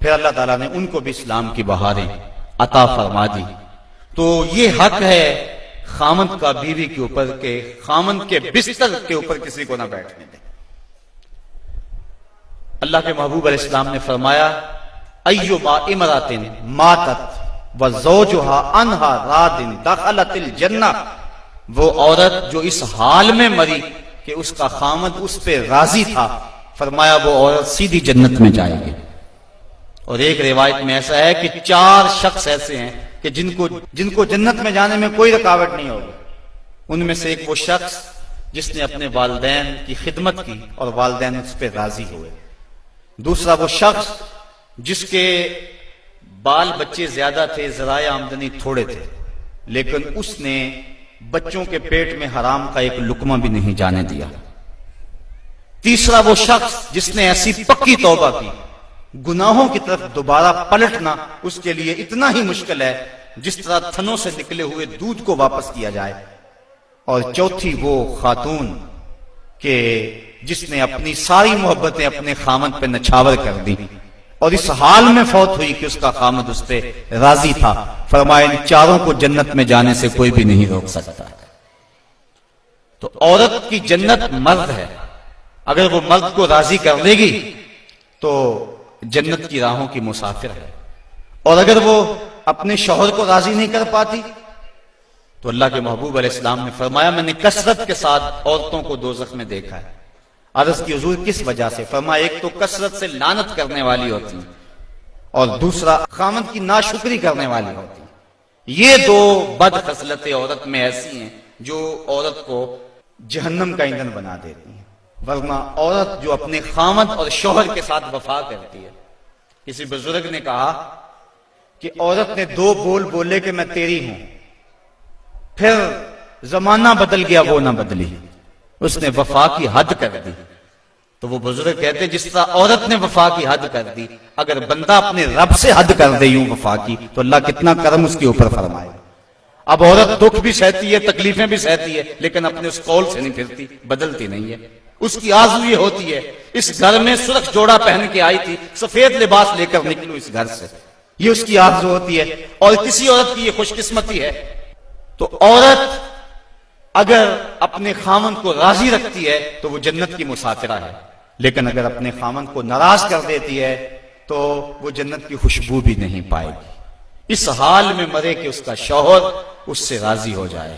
پھر اللہ تعالیٰ نے ان کو بھی اسلام کی بہاریں عطا فرما دی۔ تو یہ حق ہے خامند کا بیوی کے اوپر کہ خامند کے بستر کے اوپر کسی کو نہ بیٹھنے دے۔ اللہ کے محبوب علیہ السلام نے فرمایا ایما امرأۃ ماتت وزوجها عنها راض دخلت الجنہ، وہ عورت جو اس حال میں مری کہ اس کا خامند اس پہ راضی تھا، فرمایا وہ عورت سیدھی جنت میں جائے گی۔ اور ایک روایت میں ایسا ہے کہ 4 شخص ایسے ہیں کہ جن کو جنت میں جانے میں کوئی رکاوٹ نہیں ہوگی۔ ان میں سے ایک وہ شخص جس نے اپنے والدین کی خدمت کی اور والدین اس پہ راضی ہوئے، دوسرا وہ شخص جس کے بال بچے زیادہ تھے، ذرائع آمدنی تھوڑے تھے، لیکن اس نے بچوں کے پیٹ میں حرام کا ایک لقمہ بھی نہیں جانے دیا، تیسرا وہ شخص جس نے ایسی پکی توبہ کی گناہوں کی طرف دوبارہ پلٹنا اس کے لیے اتنا ہی مشکل ہے جس طرح تھنوں سے نکلے ہوئے دودھ کو واپس کیا جائے، اور چوتھی وہ خاتون کہ جس نے اپنی ساری محبتیں اپنے خامد پہ نچھاور کر دی اور اس حال میں فوت ہوئی کہ اس کا خامد اس پہ راضی تھا۔ فرمایا ان 4 کو جنت میں جانے سے کوئی بھی نہیں روک سکتا۔ تو عورت کی جنت مرد ہے، اگر وہ مرد کو راضی کر لے گی تو جنت کی راہوں کی مسافر ہے، اور اگر وہ اپنے شوہر کو راضی نہیں کر پاتی تو اللہ کے محبوب علیہ السلام نے فرمایا میں نے کثرت کے ساتھ عورتوں کو دوزخ میں دیکھا ہے۔ عرض کی حضور کس وجہ سے؟ فرمایا ایک تو کثرت سے لعنت کرنے والی ہوتی ہیں اور دوسرا خامد کی ناشکری کرنے والی ہوتی ہیں۔ یہ 2 بد خصلتیں عورت میں ایسی ہیں جو عورت کو جہنم کا ایندھن بنا دیتی ہیں۔ ورنہ عورت جو اپنے خامد اور شوہر کے ساتھ وفا کرتی ہے، کسی بزرگ نے کہا کہ عورت نے 2 بول بولے کہ میں تیری ہوں، پھر زمانہ بدل گیا وہ نہ بدلی، اس نے وفا کی حد کر دی۔ تو وہ بزرگ کہتے جس طرح عورت نے وفا کی حد کر دی، اگر بندہ اپنے رب سے حد کر دے یوں وفا کی تو اللہ کتنا کرم اس کے اوپر فرمائے۔ اب عورت دکھ بھی سہتی ہے، تکلیفیں بھی سہتی ہے، لیکن اپنے اس قول سے نہیں پھرتی، بدلتی نہیں ہے۔ اس کی آرزو یہ ہوتی ہے اس گھر میں سرخ جوڑا پہن کے آئی تھی، سفید لباس لے کر نکلوں اس گھر سے، یہ اس کی آرزو ہوتی ہے۔ اور کسی عورت کی یہ خوش قسمتی ہے۔ تو عورت اگر اپنے خامند کو راضی رکھتی ہے تو وہ جنت کی مسافرہ ہے، لیکن اگر اپنے خامند کو ناراض کر دیتی ہے تو وہ جنت کی خوشبو بھی نہیں پائے گی۔ اس حال میں مرے کہ اس کا شوہر اس سے راضی ہو جائے۔